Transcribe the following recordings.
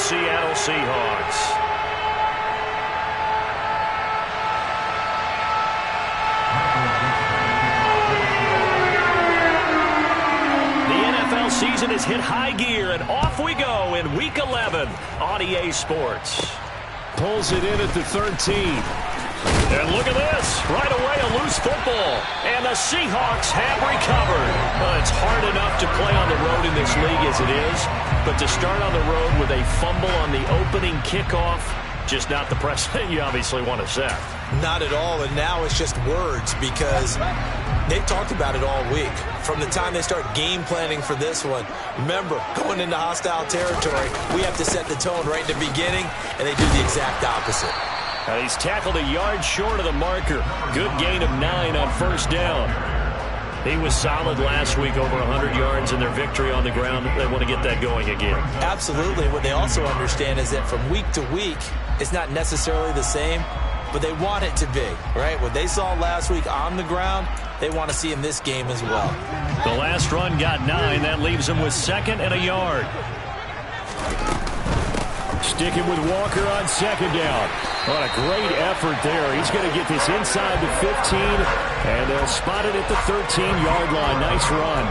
Seattle Seahawks. Season has hit high gear, and off we go in Week 11 on EA Sports. Pulls it in at the 13. And look at this. Right away, a loose football. And the Seahawks have recovered. Well, it's hard enough to play on the road in this league as it is, but to start on the road with a fumble on the opening kickoff, just not the precedent you obviously want to set. Not at all, and now it's just words because they've talked about it all week. From the time they start game planning for this one, remember, going into hostile territory, we have to set the tone right in the beginning, and they do the exact opposite. He's tackled a yard short of the marker. Good gain of 9 on first down. He was solid last week, over 100 yards in their victory on the ground. They want to get that going again. Absolutely. What they also understand is that from week to week, it's not necessarily the same, but they want it to be, right? What they saw last week on the ground, they want to see in this game as well. The last run got 9. That leaves them with 2nd and a yard. Sticking with Walker on 2nd down. What a great effort there. He's going to get this inside the 15, and they'll spot it at the 13-yard line. Nice run.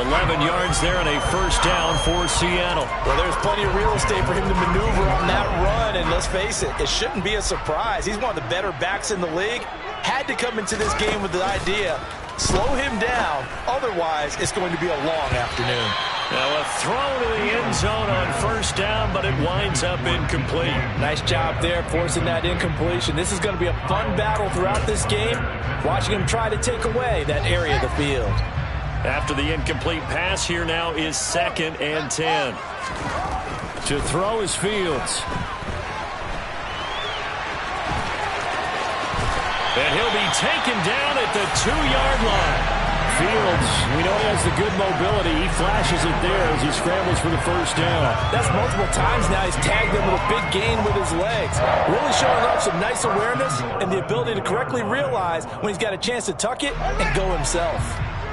11 yards there and a first down for Seattle. Well, there's plenty of real estate for him to maneuver on that run, and let's face it, it shouldn't be a surprise. He's one of the better backs in the league. Had to come into this game with the idea, slow him down, otherwise it's going to be a long afternoon. Now a throw to the end zone on first down, but it winds up incomplete. Nice job there forcing that incompletion. This is going to be a fun battle throughout this game, watching him try to take away that area of the field. After the incomplete pass, here now is 2nd and 10. To throw is Fields. And he'll be taken down at the 2-yard line. Fields, we know he has the good mobility. He flashes it there as he scrambles for the first down. That's multiple times now. He's tagged them with a big gain with his legs. Really showing off some nice awareness and the ability to correctly realize when he's got a chance to tuck it and go himself.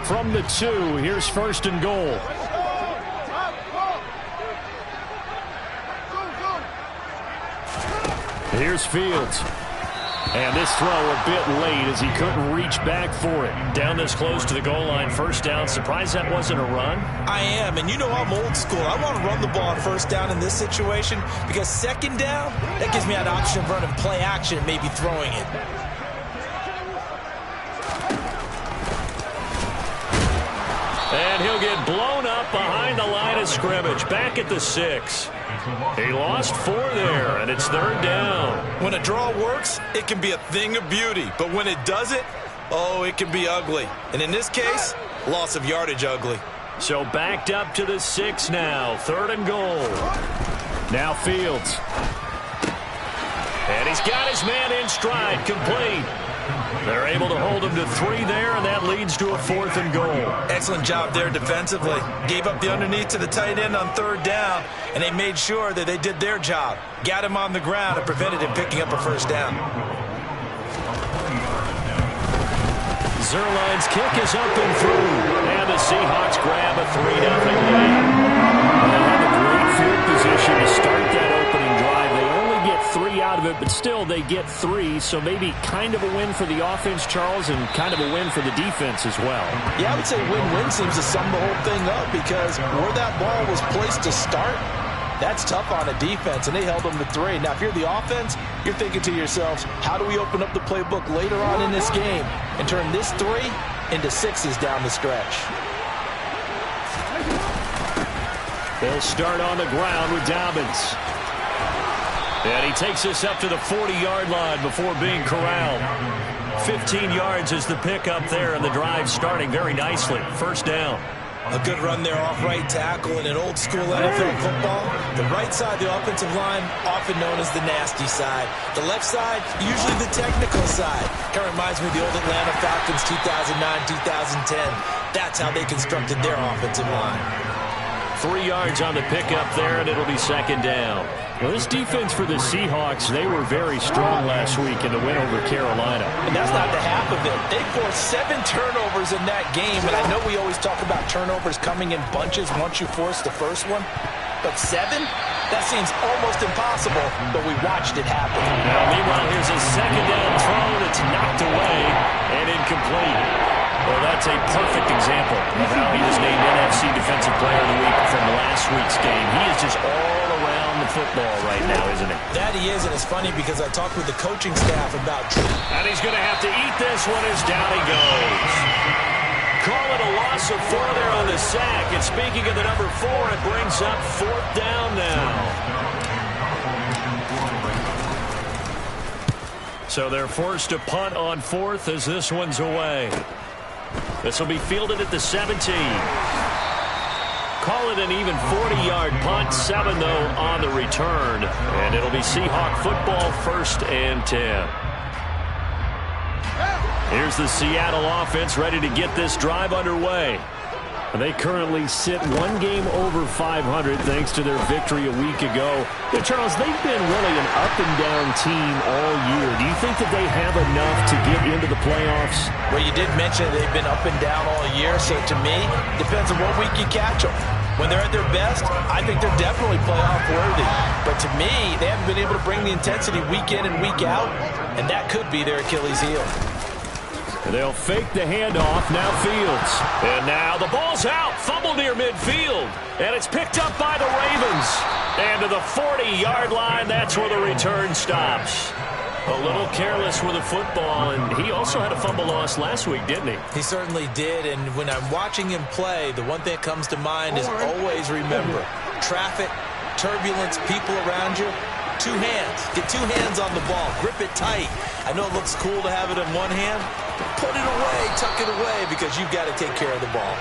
From the 2, here's 1st and goal. Here's Fields. And this throw a bit late as he couldn't reach back for it. Down this close to the goal line, first down. Surprised that wasn't a run? I am, and you know I'm old school. I want to run the ball on first down in this situation because 2nd down, that gives me an option of running play action and maybe throwing it. And he'll get blown up behind the line of scrimmage. Back at the 6. He lost 4 there, and it's 3rd down. When a draw works, it can be a thing of beauty. But when it doesn't, oh, it can be ugly. And in this case, loss of yardage ugly. So backed up to the 6 now. 3rd and goal. Now Fields. And he's got his man in stride, complete. They're able to hold him to 3 there, and that leads to a 4th and goal. Excellent job there defensively. Gave up the underneath to the tight end on 3rd down, and they made sure that they did their job. Got him on the ground and prevented him picking up a first down. Zerline's kick is up and through, and the Seahawks grab a 3-0 lead. They have a great field position to start that opening drive. They only get 3 out of it, but still they get 3, so maybe kind of a win for the offense, Charles, and kind of a win for the defense as well. Yeah, I would say win-win seems to sum the whole thing up because where that ball was placed to start, that's tough on a defense, and they held them to 3. Now, if you're the offense, you're thinking to yourselves, how do we open up the playbook later on in this game and turn this 3 into 6s down the stretch? They'll start on the ground with Dobbins. And he takes us up to the 40-yard line before being corralled. 15 yards is the pickup there, and the drive starting very nicely. First down. A good run there off right tackle in an old-school NFL football. The right side, the offensive line, often known as the nasty side. The left side, usually the technical side. Kind of reminds me of the old Atlanta Falcons 2009-2010. That's how they constructed their offensive line. 3 yards on the pickup there, and it'll be second down. Well, this defense for the Seahawks, they were very strong last week in the win over Carolina. And that's not the half of it. They forced 7 turnovers in that game, and I know we always talk about turnovers coming in bunches once you force the first one, but 7? That seems almost impossible, but we watched it happen. Now, meanwhile, here's a second down throw that's knocked away and incomplete. Well, that's a perfect example of how he was named NFC Defensive Player of the Week from last week's game. He is just all around the football right now, isn't he? That he is, and it's funny because I talked with the coaching staff about... And he's going to have to eat this one as down he goes. Call it a loss of 4 there on the sack. And speaking of the number 4, it brings up 4th down now. So they're forced to punt on 4th as this one's away. This will be fielded at the 17. Call it an even 40-yard punt. 7, though, on the return. And it'll be Seahawk football, 1st and 10. Here's the Seattle offense ready to get this drive underway. They currently sit 1 game over 500 thanks to their victory a week ago. But Charles, they've been really an up-and-down team all year. Do you think that they have enough to get into the playoffs? Well, you did mention they've been up and down all year, so to me, depends on what week you catch them. When they're at their best, I think they're definitely playoff worthy. But to me, they haven't been able to bring the intensity week in and week out, and that could be their Achilles heel. They'll fake the handoff. Now Fields. And now the ball's out. Fumble near midfield. And it's picked up by the Ravens. And to the 40-yard line, that's where the return stops. A little careless with the football, and he also had a fumble loss last week, didn't he? He certainly did, and when I'm watching him play, the one thing that comes to mind is always remember, traffic, turbulence, people around you, 2 hands. Get 2 hands on the ball. Grip it tight. I know it looks cool to have it in one hand. Put it away, tuck it away, because you've got to take care of the ball.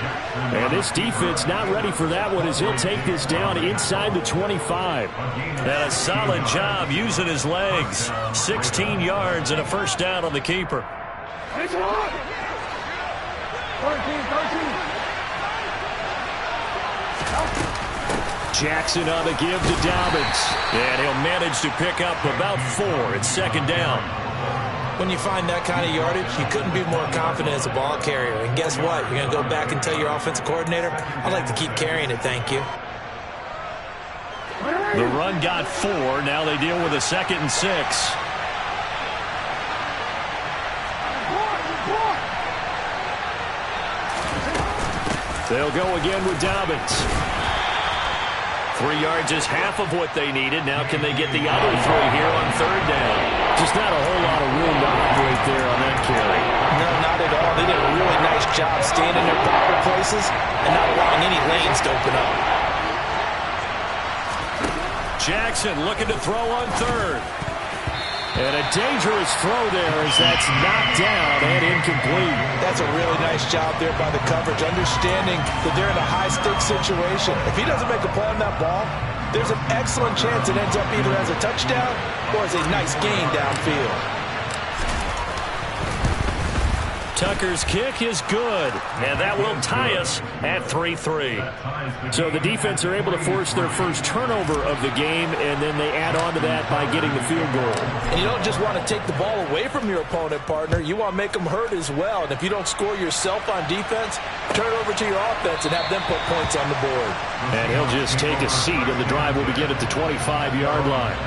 And this defense not ready for that one as he'll take this down inside the 25. And a solid job using his legs. 16 yards and a 1st down on the keeper. 13. Jackson on the give to Dobbins. And he'll manage to pick up about 4. It's 2nd down. When you find that kind of yardage, you couldn't be more confident as a ball carrier. And guess what? You're going to go back and tell your offensive coordinator, I'd like to keep carrying it, thank you. The run got 4. Now they deal with a 2nd and 6. They'll go again with Dobbins. 3 yards is half of what they needed. Now can they get the other 3 here on 3rd down? Just not a whole lot of room to operate there on that carry. No, not at all. They did a really nice job staying in their proper places and not allowing any lanes to open up. Jackson looking to throw on 3rd. And a dangerous throw there as that's knocked down and incomplete. That's a really nice job there by the coverage, understanding that they're in a high-stakes situation. If he doesn't make a play on that ball, there's an excellent chance it ends up either as a touchdown or as a nice gain downfield. Tucker's kick is good, and that will tie us at 3-3. So the defense are able to force their first turnover of the game, and then they add on to that by getting the field goal. And you don't just want to take the ball away from your opponent, partner. You want to make them hurt as well. And if you don't score yourself on defense, turn it over to your offense and have them put points on the board. And he'll just take a seat, and the drive will begin at the 25-yard line.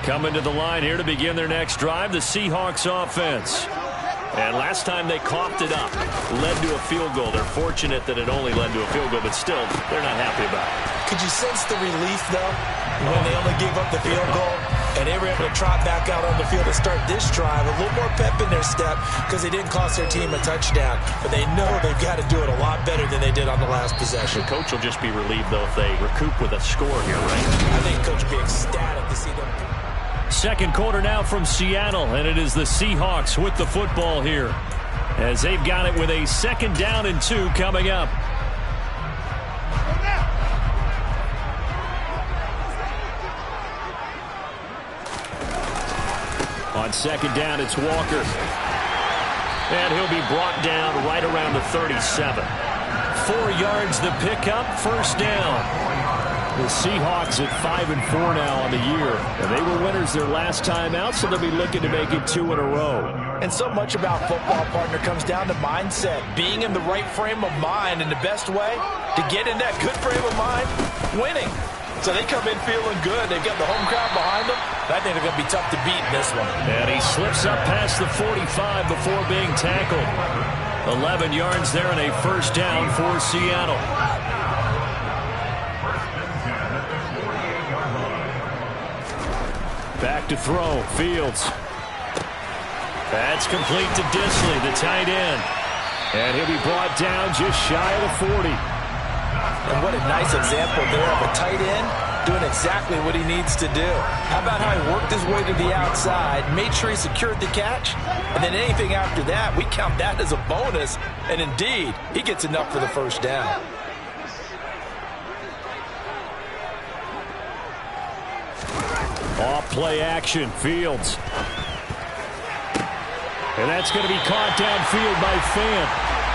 Coming to the line here to begin their next drive, the Seahawks offense. And last time they coughed it up, led to a field goal. They're fortunate that it only led to a field goal, but still, they're not happy about it. Could you sense the relief, though, when they only gave up the field goal and they were able to trot back out on the field to start this drive? A little more pep in their step because they didn't cost their team a touchdown, but they know they've got to do it a lot better than they did on the last possession. The coach will just be relieved, though, if they recoup with a score here, right? I think Coach will be ecstatic to see them. Second quarter now from Seattle, and it is the Seahawks with the football here as they've got it with a 2nd down and 2 coming up. On 2nd down, it's Walker. And he'll be brought down right around the 37. 4 yards the pickup, 1st down. The Seahawks at 5-4 now on the year. And they were winners their last time out, so they'll be looking to make it 2 in a row. And so much about football, partner, comes down to mindset. Being in the right frame of mind, and the best way to get in that good frame of mind, winning. So they come in feeling good. They've got the home crowd behind them. I think they're going to be tough to beat in this one. And he slips up past the 45 before being tackled. 11 yards there and a first down for Seattle. Back to throw. Fields. That's complete to Disley, the tight end. And he'll be brought down just shy of the 40. And what a nice example there of a tight end doing exactly what he needs to do. How about how he worked his way to the outside, made sure he secured the catch, and then anything after that, we count that as a bonus. And indeed, he gets enough for the first down. Off play action, Fields. And that's going to be caught downfield by Fant.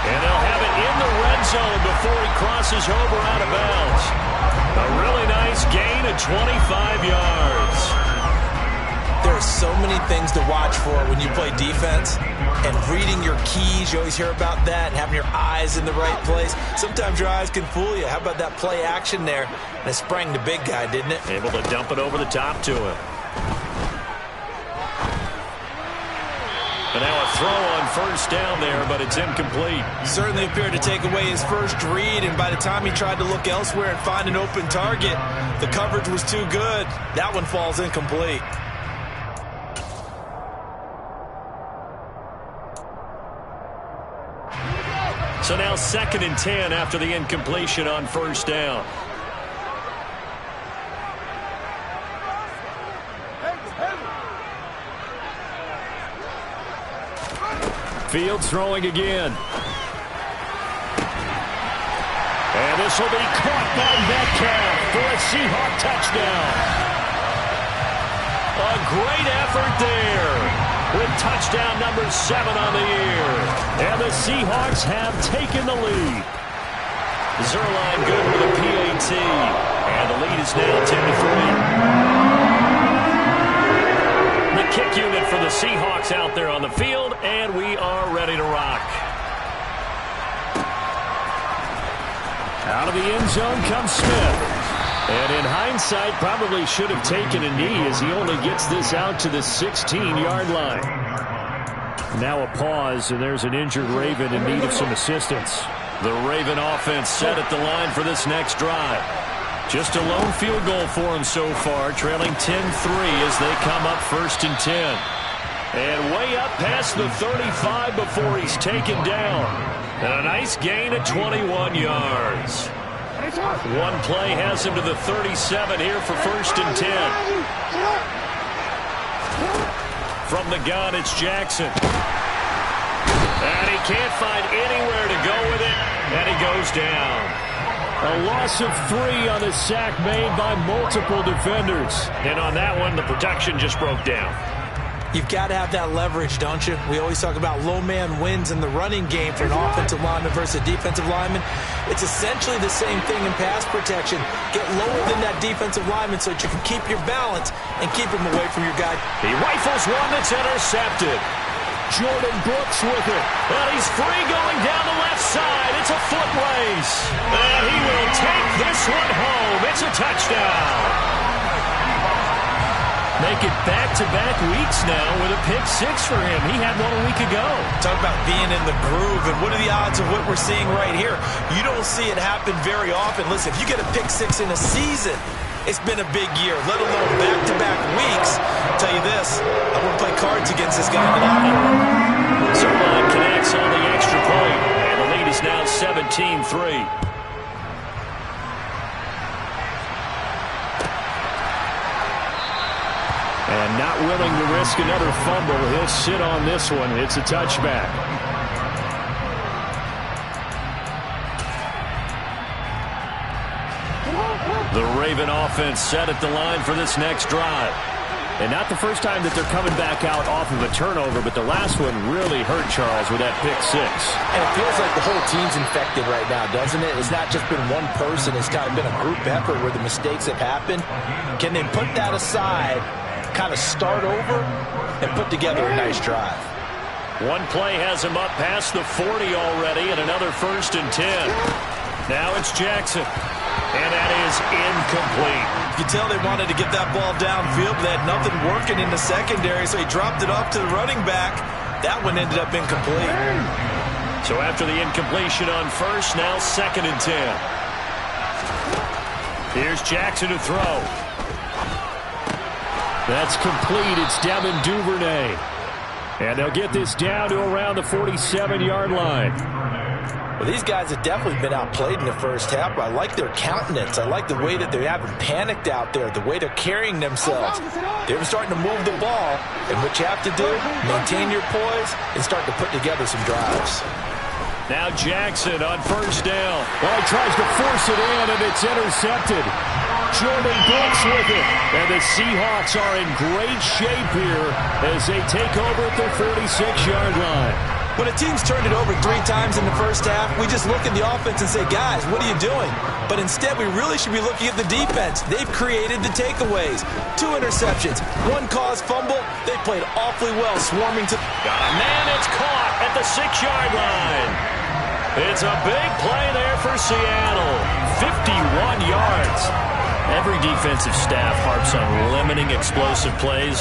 And they'll have it in the red zone before he crosses over out of bounds. A really nice gain of 25 yards. There are so many things to watch for when you play defense. And reading your keys, you always hear about that, and having your eyes in the right place. Sometimes your eyes can fool you. How about that play action there? And it sprang the big guy, didn't it? Able to dump it over the top to him. And now a throw on first down there, but it's incomplete. Certainly appeared to take away his first read, and by the time he tried to look elsewhere and find an open target, the coverage was too good. That one falls incomplete. So now 2nd and 10 after the incompletion on first down. Fields throwing again. And this will be caught by Metcalf for a Seahawk touchdown. A great effort there with touchdown number 7 on the year. And the Seahawks have taken the lead. Zerline good with a PAT. And the lead is now 10-3. The kick unit for the Seahawks out there on the field, and we are ready to rock. Out of the end zone comes Smith. And in hindsight, probably should have taken a knee as he only gets this out to the 16-yard line. Now a pause, and there's an injured Raven in need of some assistance. The Raven offense set at the line for this next drive. Just a lone field goal for him so far, trailing 10-3 as they come up 1st and 10. And way up past the 35 before he's taken down. And a nice gain of 21 yards. One play has him to the 37 here for 1st and 10. From the gun, it's Jackson. And he can't find anywhere to go with it, and he goes down. A loss of 3 on the sack made by multiple defenders. And on that one, the protection just broke down. You've got to have that leverage, don't you? We always talk about low man wins in the running game for an offensive lineman versus a defensive lineman. It's essentially the same thing in pass protection. Get lower than that defensive lineman so that you can keep your balance and keep him away from your guy. He rifles one that's intercepted. Jordan Brooks with it. And he's free going down the left side. It's a foot race. And he will take this one home. It's a touchdown. Make it back-to-back weeks now with a pick 6 for him. He had one a week ago. Talk about being in the groove, and what are the odds of what we're seeing right here? You don't see it happen very often. Listen, if you get a pick 6 in a season, it's been a big year, let alone back-to-back weeks. I'll tell you this, I wouldn't play cards against this guy in the locker room. Zerline connects on the extra point, and the lead is now 17-3. And not willing to risk another fumble, he'll sit on this one. It's a touchback. The Raven offense set at the line for this next drive. And not the first time that they're coming back out off of a turnover, but the last one really hurt Charles with that pick six. And it feels like the whole team's infected right now, doesn't it? It's not just been one person. It's kind of been a group effort where the mistakes have happened. Can they put that aside, kind of start over, and put together a nice drive? One play has him up past the 40 already, and another 1st and 10. Now it's Jackson. And that is incomplete. You can tell they wanted to get that ball downfield, but they had nothing working in the secondary, so he dropped it off to the running back. That one ended up incomplete. So after the incompletion on first, now 2nd and 10. Here's Jackson to throw. That's complete. It's Devin Duvernay. And they'll get this down to around the 47-yard line. Well, these guys have definitely been outplayed in the first half, but I like their countenance. I like the way that they haven't panicked out there, the way they're carrying themselves. They're starting to move the ball, and what you have to do, maintain your poise and start to put together some drives. Now Jackson on 1st down. Well, he tries to force it in, and it's intercepted. Jordan Brooks with it. And the Seahawks are in great shape here as they take over at their 46-yard line. When a team's turned it over 3 times in the first half, we just look at the offense and say, guys, what are you doing? But instead, we really should be looking at the defense. They've created the takeaways. 2 interceptions, 1 caused fumble. They played awfully well, swarming to... Man, it's caught at the 6-yard line. It's a big play there for Seattle. 51 yards. Every defensive staff harps on limiting explosive plays.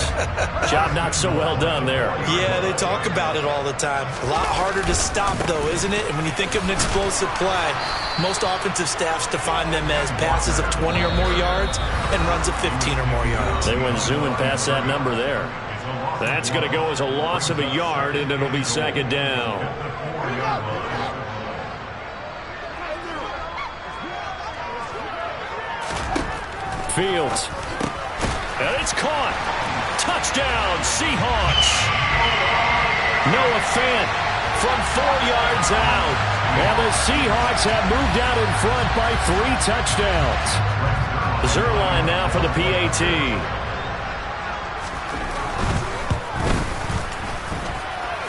Job not so well done there. Yeah, they talk about it all the time. A lot harder to stop, though, isn't it? And when you think of an explosive play, most offensive staffs define them as passes of 20 or more yards and runs of 15 or more yards. They went zooming past that number there. That's going to go as a loss of a yard, and it'll be 2nd down. Fields. And it's caught. Touchdown, Seahawks. Noah Fant from 4 yards out. And the Seahawks have moved out in front by 3 touchdowns. Zerline now for the PAT.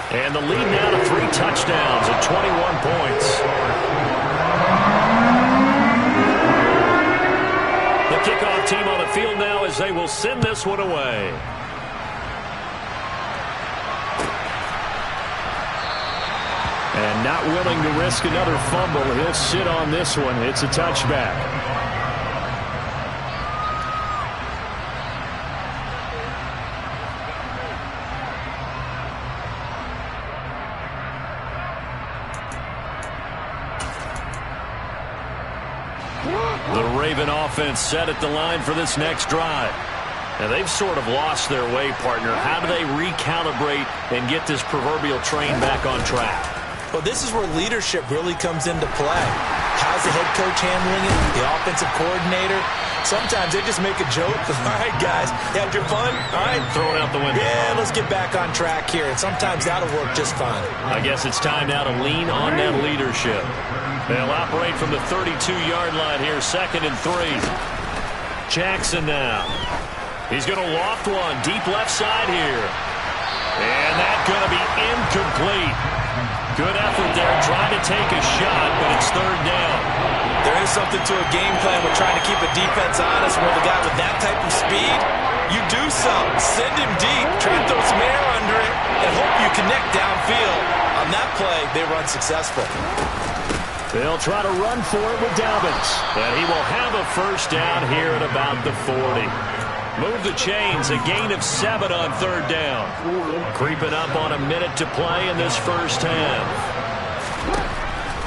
And the lead now to 3 touchdowns at 21 points. The kickoff team on the field now as they will send this one away. And not willing to risk another fumble, he'll sit on this one. It's a touchback. The Raven offense set at the line for this next drive. Now, they've sort of lost their way, partner. How do they recalibrate and get this proverbial train back on track? Well, this is where leadership really comes into play. How's the head coach handling it? The offensive coordinator? Sometimes they just make a joke. All right, guys, you had your fun? All right. Throw it out the window. Yeah, let's get back on track here. And sometimes that'll work just fine. I guess it's time now to lean on that leadership. They'll operate from the 32-yard line here, 2nd and 3. Jackson now. He's going to loft one deep left side here. And that's going to be incomplete. Good effort there trying to take a shot, but it's 3rd down. There is something to a game plan with trying to keep a defense honest. With a guy with that type of speed, you do so. Send him deep, try to throw some air under it, and hope you connect downfield. On that play, they run successful. They'll try to run for it with Dobbins. And he will have a 1st down here at about the 40. Move the chains, a gain of 7 on 3rd down. Creeping up on a minute to play in this first half.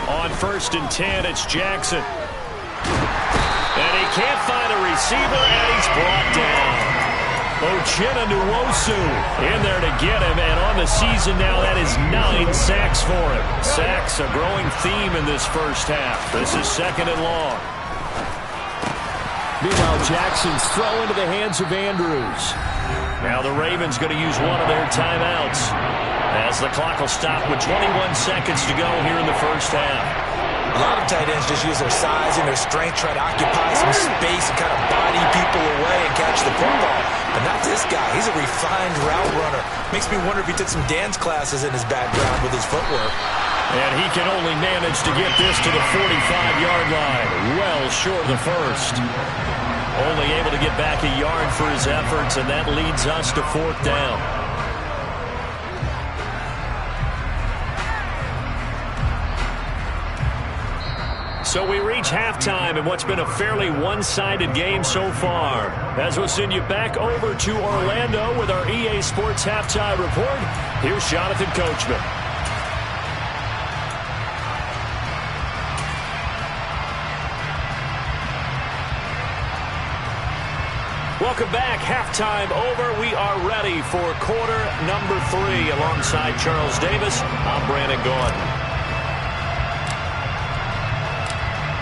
On 1st and 10, it's Jackson. And he can't find a receiver, and he's brought down. Uchenna Nwosu in there to get him, and on the season now, that is 9 sacks for him. Sacks, a growing theme in this first half. This is 2nd and long. Meanwhile, Jackson's throw into the hands of Andrews. Now the Ravens going to use one of their timeouts as the clock will stop with 21 seconds to go here in the first half. A lot of tight ends just use their size and their strength, try to occupy some space and kind of body people away and catch the football. But not this guy. He's a refined route runner. Makes me wonder if he took some dance classes in his background with his footwork. And he can only manage to get this to the 45-yard line. Well short of the first. Only able to get back a yard for his efforts, and that leads us to 4th down. So we reach halftime in what's been a fairly one-sided game so far. As we'll send you back over to Orlando with our EA Sports Halftime Report, here's Jonathan Coachman. Welcome back. Halftime over. We are ready for quarter number 3. Alongside Charles Davis, I'm Brandon Gaudin.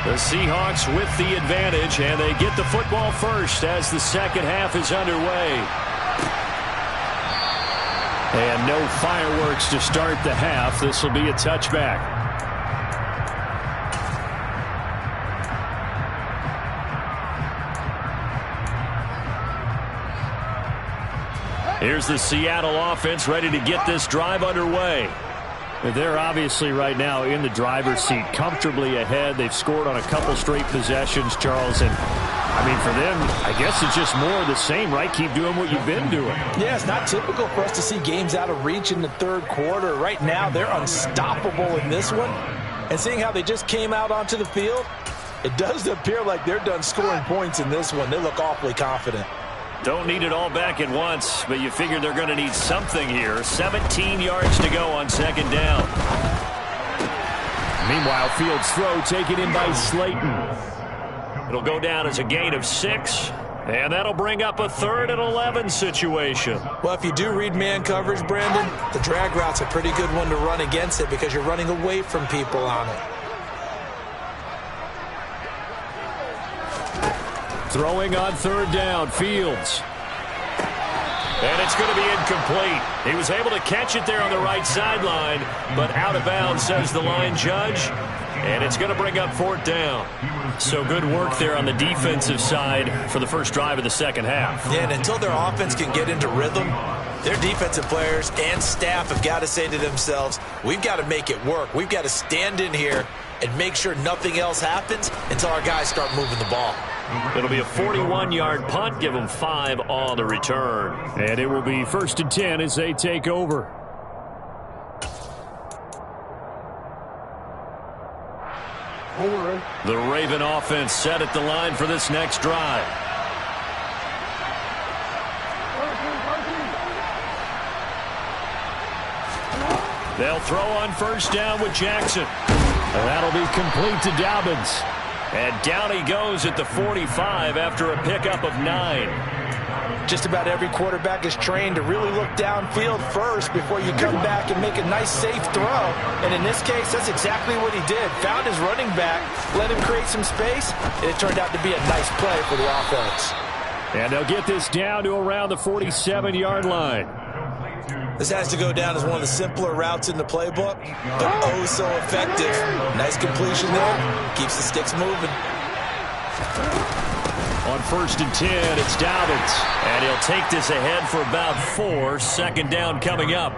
The Seahawks with the advantage, and they get the football first as the second half is underway. And no fireworks to start the half. This will be a touchback. Here's the Seattle offense ready to get this drive underway. They're obviously right now in the driver's seat, comfortably ahead. They've scored on a couple straight possessions, Charles. And, I mean, for them, I guess it's just more of the same, right? Keep doing what you've been doing. Yeah, it's not typical for us to see games out of reach in the third quarter. Right now, they're unstoppable in this one. And seeing how they just came out onto the field, it does appear like they're done scoring points in this one. They look awfully confident. Don't need it all back at once, but you figure they're going to need something here. 17 yards to go on second down. Meanwhile, Fields' throw taken in by Slayton. It'll go down as a gain of 6, and that'll bring up a 3rd and 11 situation. Well, if you do read man coverage, Brandon, the drag route's a pretty good one to run against it because you're running away from people on it. Throwing on 3rd down, Fields. And it's going to be incomplete. He was able to catch it there on the right sideline, but out of bounds, says the line judge. And it's going to bring up 4th down. So good work there on the defensive side for the first drive of the second half. Yeah, and until their offense can get into rhythm, their defensive players and staff have got to say to themselves, we've got to make it work. We've got to stand in here and make sure nothing else happens until our guys start moving the ball. It'll be a 41-yard punt, give them 5 on the return. And it will be 1st and 10 as they take over. The Raven offense set at the line for this next drive. They'll throw on 1st down with Jackson. And that'll be complete to Dobbins. And down he goes at the 45 after a pickup of 9. Just about every quarterback is trained to really look downfield first before you come back and make a nice, safe throw. And in this case, that's exactly what he did. Found his running back, let him create some space, and it turned out to be a nice play for the offense. And they'll get this down to around the 47-yard line. This has to go down as one of the simpler routes in the playbook, but oh so effective. Nice completion there. Keeps the sticks moving. On 1st and 10, it's Dobbins. And he'll take this ahead for about 4. 2nd down coming up.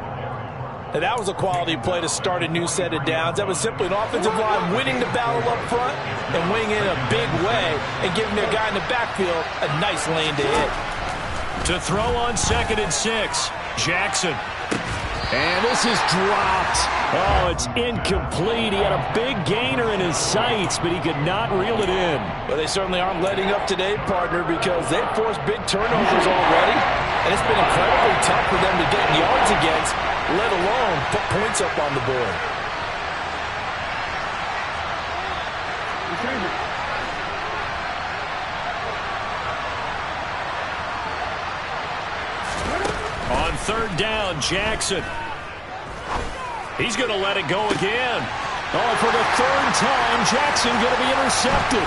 Now that was a quality play to start a new set of downs. That was simply an offensive line winning the battle up front and winning in a big way and giving their guy in the backfield a nice lane to hit. To throw on 2nd and 6, Jackson. And this is dropped. Oh, it's incomplete. He had a big gainer in his sights, but he could not reel it in. Well, they certainly aren't letting up today, partner, because they've forced big turnovers already, and it's been incredibly tough for them to get yards against, let alone put points up on the board. On 3rd down, Jackson. He's going to let it go again. Oh, for the 3rd time, Jackson going to be intercepted.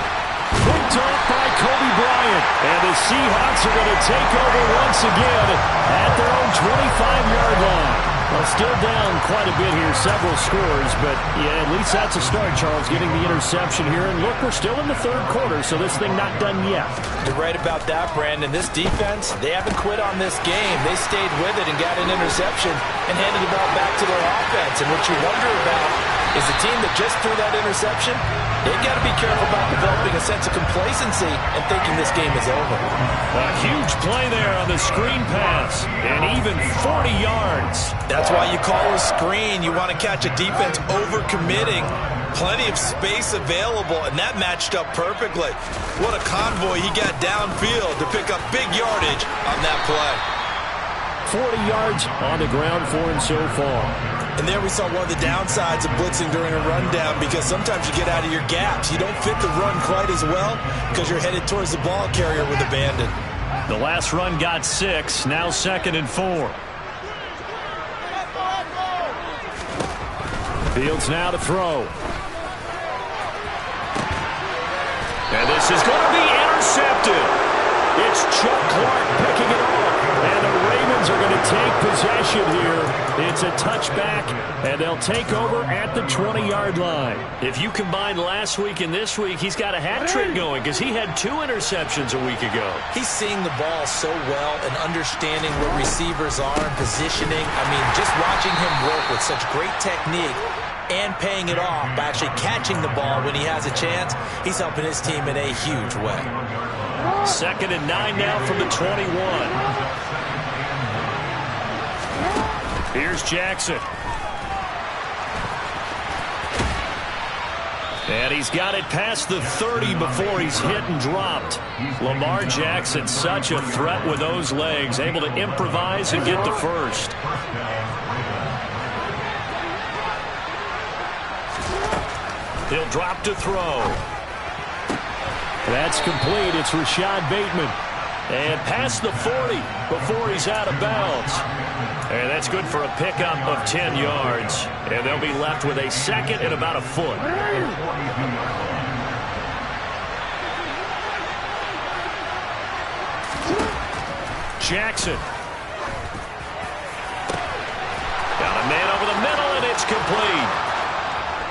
Picked off by Kobe Bryant. And the Seahawks are going to take over once again at their own 25-yard line. Well, still down quite a bit here, several scores, but yeah, at least that's a start, Charles, getting the interception here. And look, we're still in the third quarter, so this thing not done yet. You're right about that, Brandon. This defense, they haven't quit on this game. They stayed with it and got an interception and handed the ball back to their offense. And what you wonder about is the team that just threw that interception, they've got to be careful about developing a sense of complacency and thinking this game is over. A huge play there on the screen pass, and even 40 yards. That's why you call a screen. You want to catch a defense over-committing. Plenty of space available, and that matched up perfectly. What a convoy he got downfield to pick up big yardage on that play. 40 yards on the ground for him so far. And there we saw one of the downsides of blitzing during a rundown, because sometimes you get out of your gaps. You don't fit the run quite as well because you're headed towards the ball carrier with abandon. The last run got 6, now 2nd and 4. Fields now to throw. And this is going to be intercepted. It's Chuck Clark picking it off. And the Ravens are going to take possession here. It's a touchback, and they'll take over at the 20-yard line. If you combine last week and this week, he's got a hat trick going because he had 2 interceptions a week ago. He's seeing the ball so well and understanding where receivers are and positioning. I mean, just watching him work with such great technique and paying it off by actually catching the ball when he has a chance, he's helping his team in a huge way. 2nd and 9 now from the 21. Here's Jackson. And he's got it past the 30 before he's hit and dropped. Lamar Jackson, such a threat with those legs, able to improvise and get the first. He'll drop to throw. That's complete. It's Rashad Bateman. And past the 40 before he's out of bounds. And that's good for a pickup of 10 yards. And they'll be left with a 2nd and about a foot. Jackson. Got a man over the middle, and it's complete.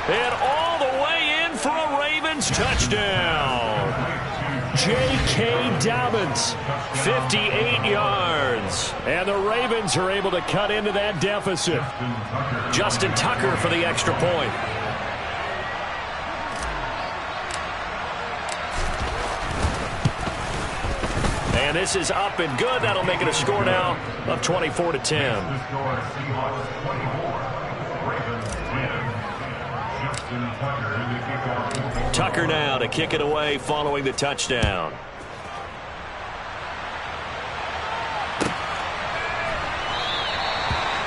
And all the way in for a Ravens touchdown. J.K. Dobbins, 58 yards. And the Ravens are able to cut into that deficit. Justin Tucker for the extra point. And this is up and good. That'll make it a score now of 24-10. Tucker now to kick it away following the touchdown.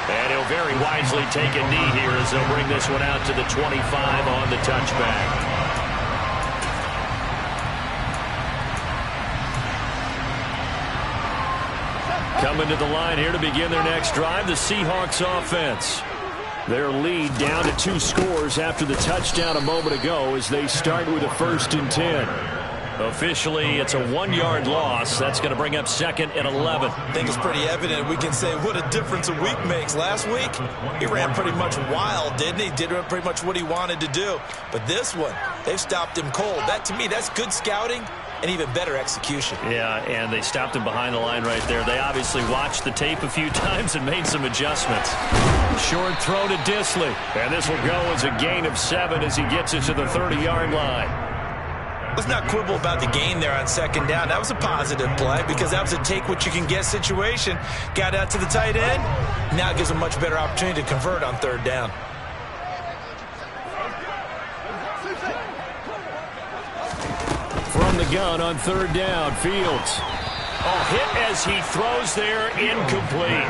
And he'll very wisely take a knee here as they'll bring this one out to the 25 on the touchback. Coming to the line here to begin their next drive, the Seahawks offense. Their lead down to 2 scores after the touchdown a moment ago as they start with a 1st and 10. Officially, it's a 1-yard loss. That's going to bring up 2nd and 11. I think it's pretty evident. We can say what a difference a week makes. Last week, he ran pretty much wild, didn't he? Did pretty much what he wanted to do. But this one, they've stopped him cold. That, to me, that's good scouting and even better execution. Yeah, and they stopped him behind the line right there. They obviously watched the tape a few times and made some adjustments. Short throw to Disley. And this will go as a gain of 7 as he gets it to the 30-yard line. Let's not quibble about the gain there on 2nd down. That was a positive play because that was a take-what-you-can-get situation. Got out to the tight end. Now it gives a much better opportunity to convert on 3rd down. From the gun on 3rd down, Fields. Oh, hit as he throws there, incomplete.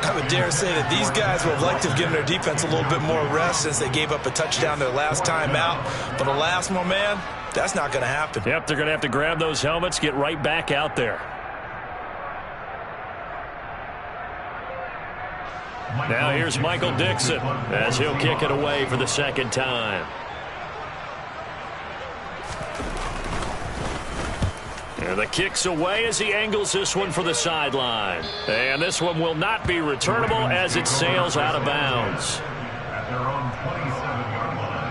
I would dare say that these guys would have liked to have given their defense a little bit more rest since they gave up a touchdown their last time out. But the last one, man, that's not going to happen. Yep, they're going to have to grab those helmets, get right back out there. Now here's Michael Dixon as he'll kick it away for the 2nd time. And the kick's away as he angles this one for the sideline. And this one will not be returnable as it sails out of bounds. At their own 27-yard line.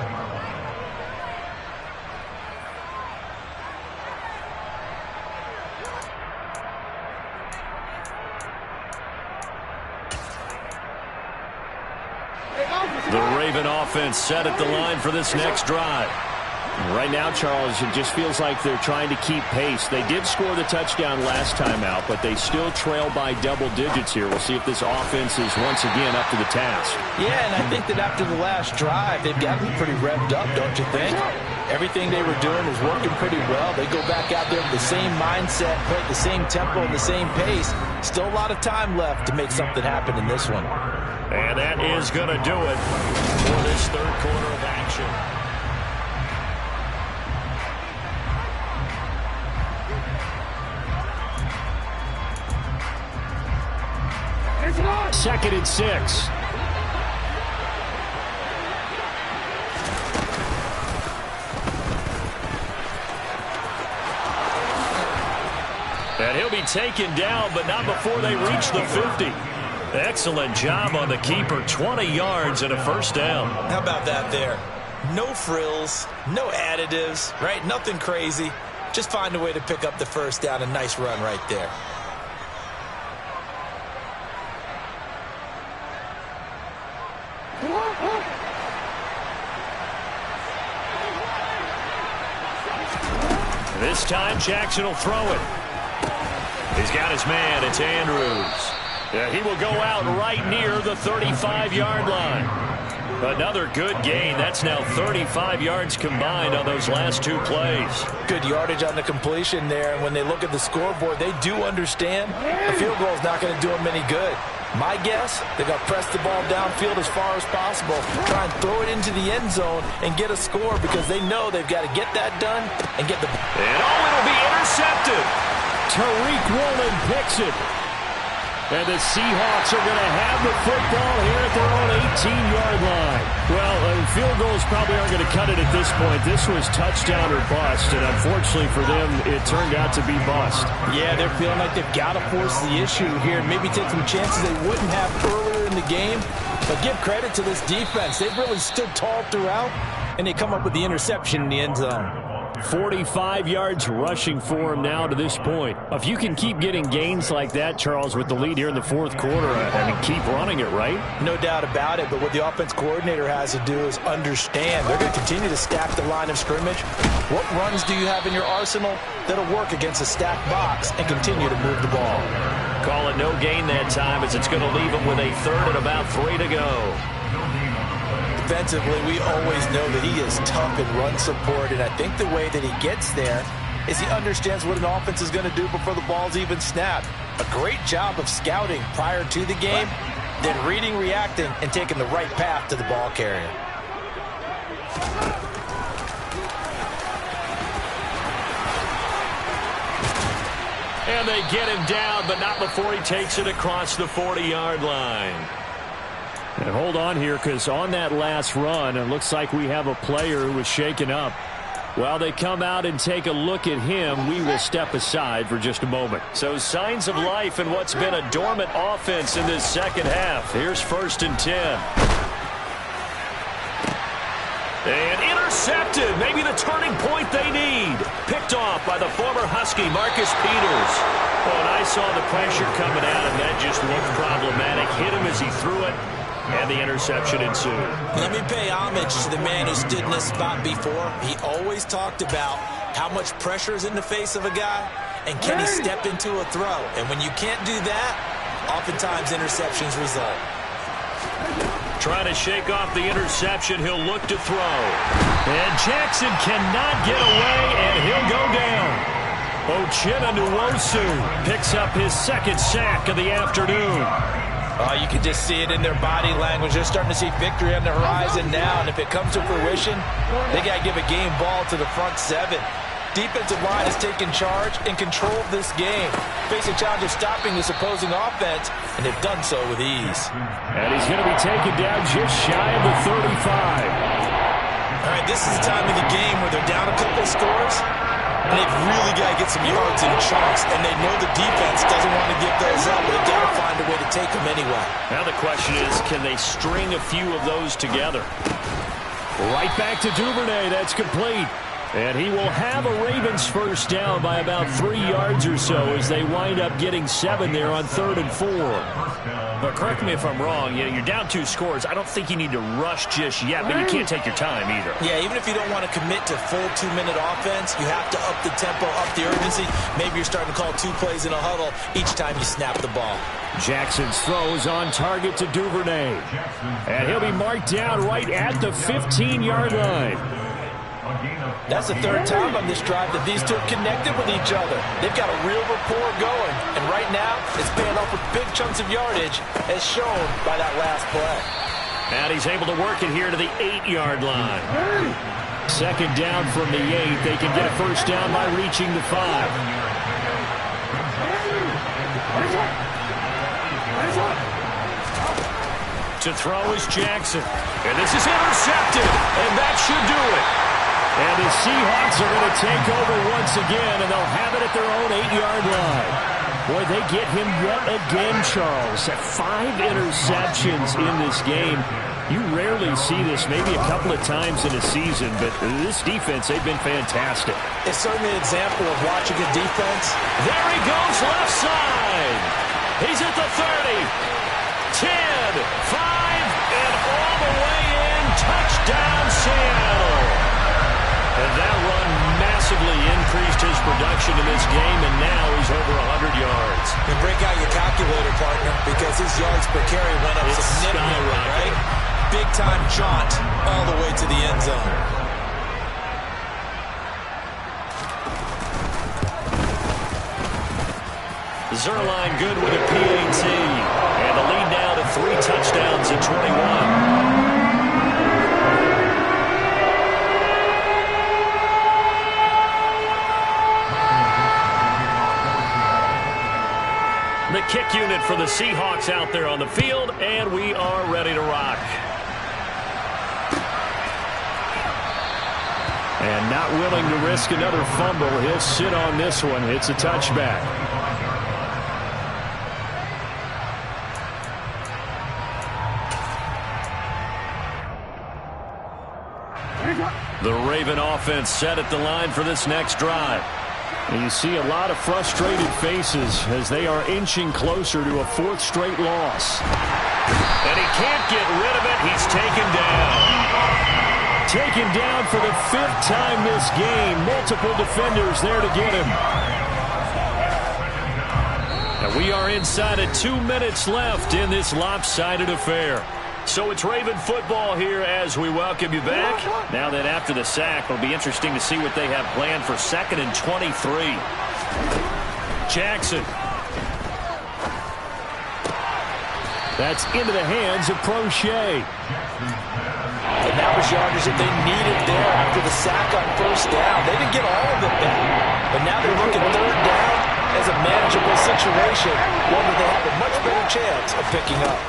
The Raven offense set at the line for this next drive. Right now, Charles, it just feels like they're trying to keep pace. They did score the touchdown last time out, but they still trail by double digits here. We'll see if this offense is once again up to the task. Yeah, and I think that after the last drive, they've got to be pretty revved up, don't you think? Everything they were doing was working pretty well. They go back out there with the same mindset, play at the same tempo and the same pace. Still a lot of time left to make something happen in this one. And that is going to do it for this third quarter of action. Second and 6. And he'll be taken down, but not before they reach the 50. Excellent job on the keeper. 20 yards and a first down. How about that there? No frills, no additives, right? Nothing crazy. Just find a way to pick up the first down. A nice run right there. This time Jackson will throw it. He's got his man. It's Andrews. Yeah, he will go out right near the 35-yard line. Another good gain. That's now 35 yards combined on those last two plays. Good yardage on the completion there. And when they look at the scoreboard, they do understand a field goal is not going to do them any good. My guess, they're going to press the ball downfield as far as possible, try and throw it into the end zone and get a score because they know they've got to get that done and get the... And it'll be intercepted. Tariq Woolen picks it. And the Seahawks are going to have the football here at their own 18-yard line. Well, field goals probably aren't going to cut it at this point. This was touchdown or bust, and unfortunately for them, it turned out to be bust. Yeah, they're feeling like they've got to force the issue here and maybe take some chances they wouldn't have earlier in the game. But give credit to this defense. They've really stood tall throughout, and they come up with the interception in the end zone. 45 yards rushing for him now to this point. If you can keep getting gains like that, Charles, with the lead here in the fourth quarter, I mean, keep running it, right? No doubt about it, but what the offense coordinator has to do is understand. They're going to continue to stack the line of scrimmage. What runs do you have in your arsenal that'll work against a stacked box and continue to move the ball? Call it no gain that time as it's going to leave them with a third and about 3 to go. Defensively, we always know that he is tough in run support, and I think the way that he gets there is he understands what an offense is going to do before the ball's even snapped. A great job of scouting prior to the game, then reading, reacting, and taking the right path to the ball carrier. And they get him down, but not before he takes it across the 40-yard line. And hold on here, because on that last run, it looks like we have a player who was shaken up. While they come out and take a look at him, we will step aside for just a moment. So signs of life in what's been a dormant offense in this second half. Here's 1st and 10. And intercepted. Maybe the turning point they need. Picked off by the former Husky, Marcus Peters. Oh, and I saw the pressure coming at him. That just looked problematic. Hit him as he threw it. And the interception ensued. Let me pay homage to the man who stood in this spot before. He always talked about how much pressure is in the face of a guy, and can he step into a throw. And when you can't do that, oftentimes interceptions result. Trying to shake off the interception. He'll look to throw. And Jackson cannot get away, and he'll go down. Uchenna Nwosu picks up his second sack of the afternoon. You can just see it in their body language. They're starting to see victory on the horizon now, and if it comes to fruition, they got to give a game ball to the front 7. Defensive line has taken charge and control of this game, facing challenge of stopping this opposing offense, and they've done so with ease. And he's going to be taken down just shy of the 35. All right, this is the time of the game where they're down a couple scores, And they've really got to get some yards in chunks, and they know the defense doesn't want to give those up, but they've got to find a way to take them anyway. Now the question is, can they string a few of those together? Right back to Duvernay. That's complete. And he will have a Ravens first down by about 3 yards or so as they wind up getting 7 there on 3rd and 4. But correct me if I'm wrong, you're down 2 scores. I don't think you need to rush just yet, but you can't take your time either. Yeah, even if you don't want to commit to full 2-minute offense, you have to up the tempo, up the urgency. Maybe you're starting to call 2 plays in a huddle each time you snap the ball. Jackson's throw is on target to Duvernay. And he'll be marked down right at the 15-yard line. That's the 3rd time on this drive that these two have connected with each other. They've got a real rapport going, and right now it's paying off with big chunks of yardage, as shown by that last play. And he's able to work it here to the 8-yard line. 2nd down from the 8. They can get a first down by reaching the 5. To throw is Jackson. And this is intercepted, and that should do it. And the Seahawks are going to take over once again, and they'll have it at their own 8-yard line. Boy, they get him yet again, Charles. 5 interceptions in this game. You rarely see this, maybe a couple of times in a season, but this defense, they've been fantastic. It's certainly an example of watching a defense. There he goes, left side. He's at the 30, 10, 5, and all the way in. Touchdown, Seattle. And that run massively increased his production in this game, and now he's over 100 yards. And break out your calculator, partner, because his yards per carry went up significantly, right? Big-time jaunt all the way to the end zone. Zerline good with a PAT. And the lead now to 3 touchdowns at 21. The kick unit for the Seahawks out there on the field, and we are ready to rock. And not willing to risk another fumble. He'll sit on this one. It's a touchback. The Raven offense set at the line for this next drive. And you see a lot of frustrated faces as they are inching closer to a 4th straight loss. And he can't get rid of it. He's taken down. Taken down for the 5th time this game. Multiple defenders there to get him. And we are inside of 2 minutes left in this lopsided affair. So it's Raven football here as we welcome you back. Now that after the sack, it'll be interesting to see what they have planned for 2nd and 23. Jackson. That's into the hands of Prochet. And that was yardage that they needed there after the sack on 1st down. They didn't get all of it back. But now they're looking 3rd down as a manageable situation, one that they have a much better chance of picking up.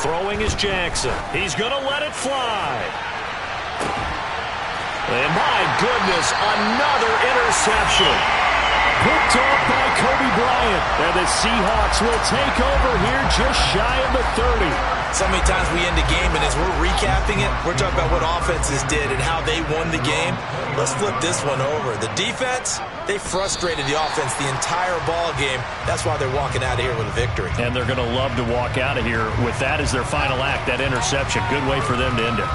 Throwing is Jackson. He's going to let it fly. And my goodness, another interception. Picked off by Kobe Bryant. And the Seahawks will take over here just shy of the 30. So many times we end a game, and as we're recapping it, we're talking about what offenses did and how they won the game. Let's flip this one over. The defense, they frustrated the offense the entire ball game. That's why they're walking out of here with a victory. And they're going to love to walk out of here with that as their final act, that interception. Good way for them to end it.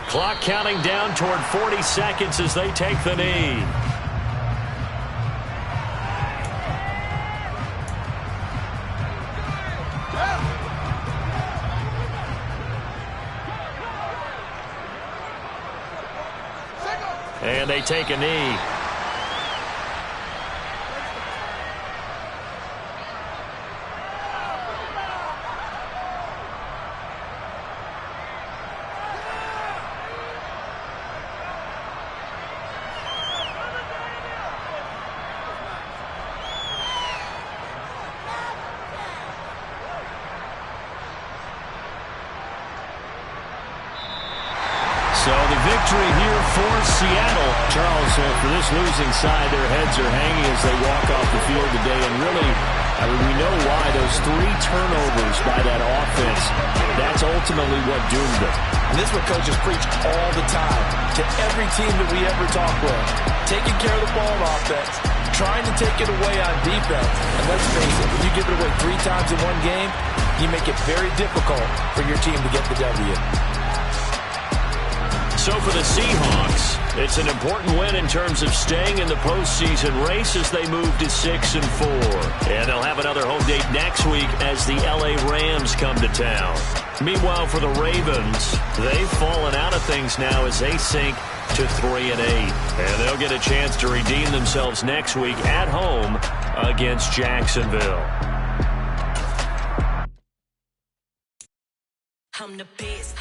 Clock counting down toward 40 seconds as they take the knee. And they take a knee. So the victory here for Seattle. Charles, for this losing side, their heads are hanging as they walk off the field today. And really, I mean, we know why. Those 3 turnovers by that offense, that's ultimately what doomed them. And this is what coaches preach all the time to every team that we ever talk with. Taking care of the ball on offense, trying to take it away on defense. And let's face it, when you give it away 3 times in one game, you make it very difficult for your team to get the W. So for the Seahawks, it's an important win in terms of staying in the postseason race as they move to 6-4. And they'll have another home date next week as the LA Rams come to town. Meanwhile, for the Ravens, they've fallen out of things now as they sink to 3-8. And they'll get a chance to redeem themselves next week at home against Jacksonville. I'm the best.